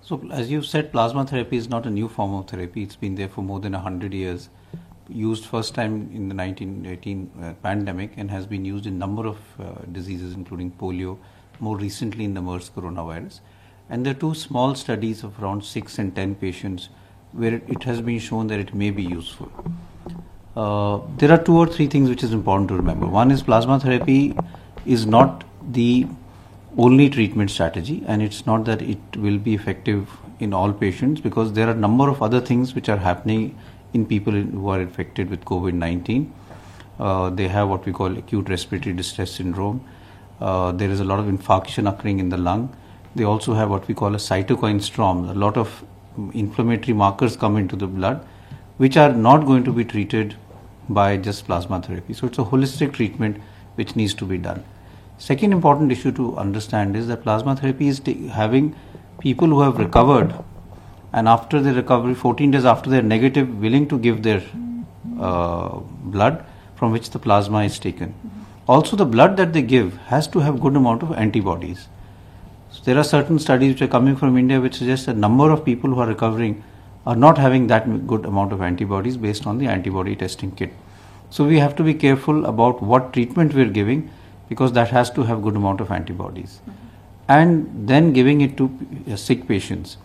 So, as you said, plasma therapy is not a new form of therapy. It's been there for more than 100 years. Used first time in the 1918 pandemic and has been used in number of diseases, including polio, more recently in the MERS coronavirus. And there are two small studies of around 6 and 10 patients where it has been shown that it may be useful. There are 2 or 3 things which is important to remember. One is plasma therapy is not the only treatment strategy, and it's not that it will be effective in all patients, because there are a number of other things which are happening in people who are infected with COVID-19. They have what we call acute respiratory distress syndrome. There is a lot of infarction occurring in the lung. They also have what we call a cytokine storm. A lot of inflammatory markers come into the blood, which are not going to be treated by just plasma therapy. So it's a holistic treatment which needs to be done. Second important issue to understand is that plasma therapy is having people who have recovered, and after their recovery, 14 days after they're negative, willing to give their blood from which the plasma is taken. Also, the blood that they give has to have good amount of antibodies. So there are certain studies which are coming from India which suggest that number of people who are recovering are not having that good amount of antibodies based on the antibody testing kit. So we have to be careful about what treatment we are giving, because that has to have good amount of antibodies. And then giving it to sick patients.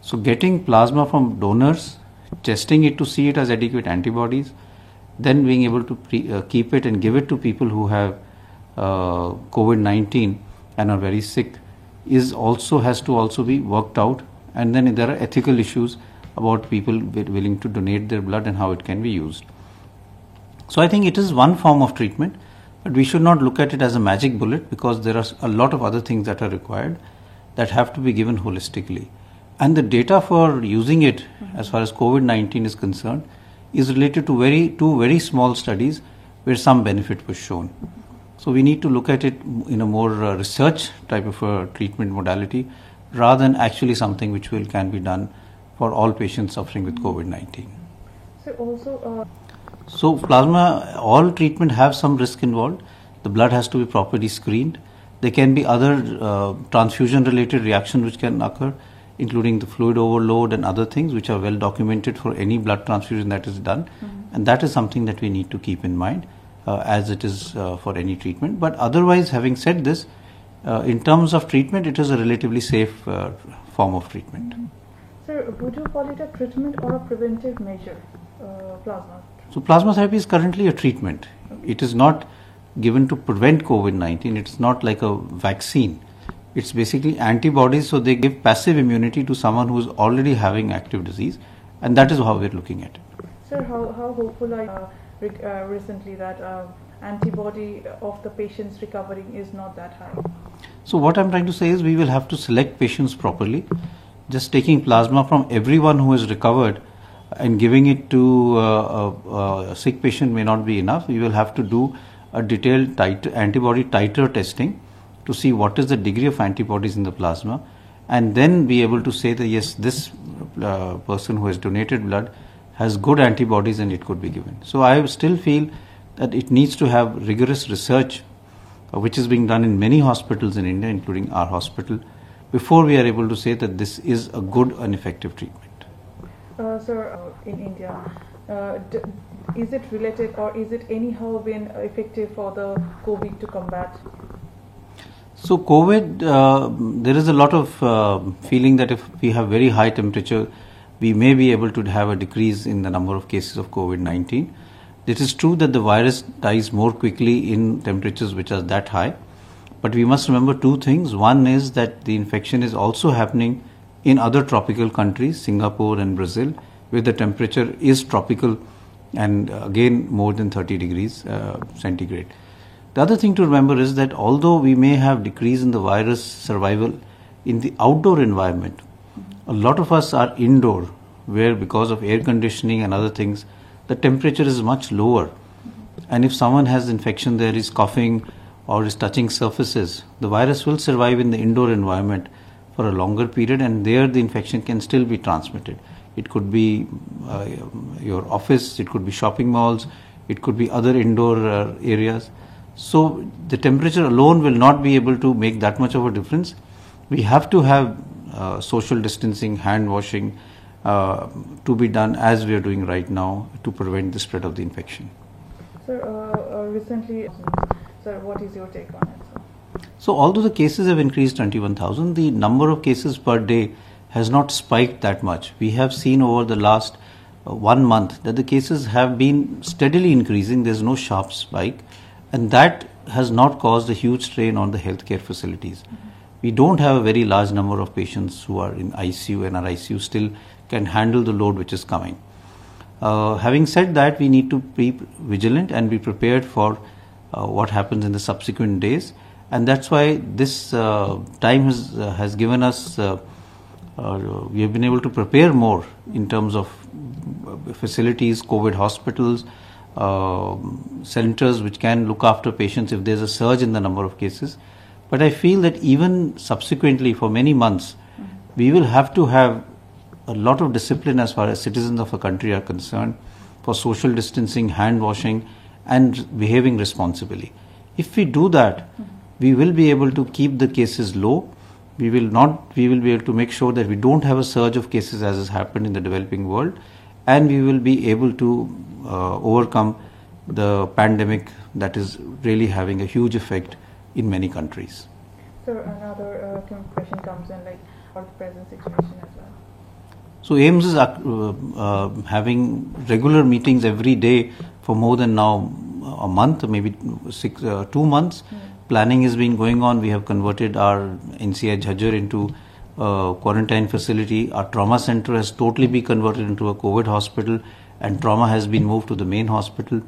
So getting plasma from donors, testing it to see it as adequate antibodies, then being able to keep it and give it to people who have COVID-19 and are very sick has to also be worked out. And then there are ethical issues about people willing to donate their blood and how it can be used. So I think it is one form of treatment, but we should not look at it as a magic bullet, because there are a lot of other things that are required that have to be given holistically. And the data for using it as far as COVID-19 is concerned is related to two very small studies where some benefit was shown. So we need to look at it in a more research type of a treatment modality, rather than actually something which can be done for all patients suffering with COVID-19. So plasma, all treatment have some risk involved. The blood has to be properly screened. There can be other transfusion related reactions which can occur, including the fluid overload and other things which are well documented for any blood transfusion that is done. And that is something that we need to keep in mind as it is for any treatment. But otherwise, having said this, in terms of treatment, it is a relatively safe form of treatment. Sir, would you call it a treatment or a preventive measure, plasma? So plasma therapy is currently a treatment. It is not given to prevent COVID-19. It's not like a vaccine. It's basically antibodies, so they give passive immunity to someone who is already having active disease, and that is how we're looking at it. Sir, how hopeful are you recently that antibody of the patients recovering is not that high? So what I'm trying to say is we will have to select patients properly. Just taking plasma from everyone who has recovered and giving it to a sick patient may not be enough. We will have to do a detailed antibody titer testing to see what is the degree of antibodies in the plasma, and then be able to say that yes, this person who has donated blood has good antibodies and it could be given. So I still feel that it needs to have rigorous research which is being done in many hospitals in India, including our hospital, before we are able to say that this is a good and effective treatment. Sir, in India, is it related or is it anyhow been effective for the COVID to combat? So COVID, there is a lot of feeling that if we have very high temperature, we may be able to have a decrease in the number of cases of COVID-19. It is true that the virus dies more quickly in temperatures which are that high, but we must remember two things. One is that the infection is also happening in other tropical countries, Singapore and Brazil, where the temperature is tropical and again more than 30 degrees centigrade. The other thing to remember is that although we may have decrease in the virus survival in the outdoor environment, a lot of us are indoor, where because of air conditioning and other things, the temperature is much lower. And if someone has infection there, is coughing or is touching surfaces, the virus will survive in the indoor environment for a longer period, and there the infection can still be transmitted. It could be your office, it could be shopping malls, it could be other indoor areas. So the temperature alone will not be able to make that much of a difference. We have to have social distancing, hand washing to be done as we are doing right now to prevent the spread of the infection. Sir, recently, sir, what is your take on it, sir? So although the cases have increased 21,000, the number of cases per day has not spiked that much. We have seen over the last 1 month that the cases have been steadily increasing. There's no sharp spike, and that has not caused a huge strain on the healthcare facilities. We don't have a very large number of patients who are in ICU, and our ICU still can handle the load which is coming. Having said that, we need to be vigilant and be prepared for what happens in the subsequent days, and that's why this time has given us. We have been able to prepare more in terms of facilities, COVID hospitals, centers which can look after patients if there's a surge in the number of cases. But I feel that even subsequently for many months, we will have to have a lot of discipline as far as citizens of the country are concerned for social distancing, hand washing, and behaving responsibly. If we do that, we will be able to keep the cases low. We will be able to make sure that we don't have a surge of cases as has happened in the developing world, and we will be able to overcome the pandemic that is really having a huge effect in many countries. Sir, another question comes in, like, for the present situation as well. So AIIMS is having regular meetings every day for more than now a month, maybe 2 months. Planning has been going on. We have converted our NCI Jhajjar into a quarantine facility. Our trauma center has totally been converted into a COVID hospital, and trauma has been moved to the main hospital.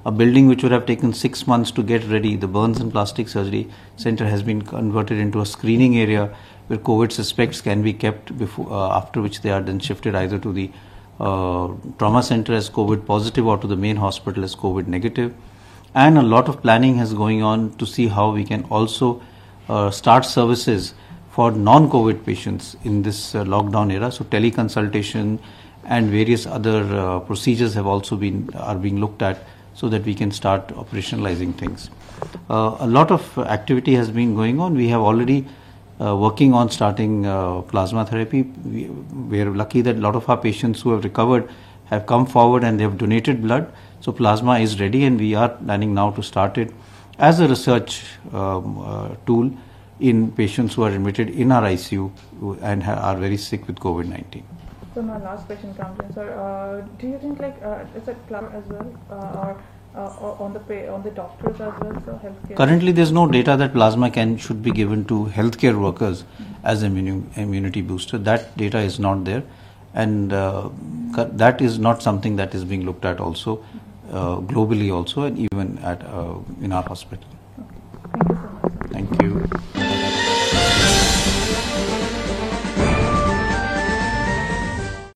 A building which would have taken 6 months to get ready, the Burns and Plastic Surgery Center, has been converted into a screening area where COVID suspects can be kept before, after which they are then shifted either to the trauma center as COVID positive or to the main hospital as COVID negative. And a lot of planning is going on to see how we can also start services for non-COVID patients in this lockdown era. So teleconsultation and various other procedures are being looked at so that we can start operationalizing things. A lot of activity has been going on. We have already working on starting plasma therapy. We are lucky that a lot of our patients who have recovered have come forward and they have donated blood. So plasma is ready, and we are planning now to start it as a research tool in patients who are admitted in our ICU and are very sick with COVID-19. So my last question comes in, sir. Do you think is it plasma as well, or on the doctors as well, so healthcare? Currently, there's no data that plasma should be given to healthcare workers as immunity booster. That data is not there, and that is not something that is being looked at also globally also, and even at in our hospital. Okay. Thank you so much, sir. Thank you.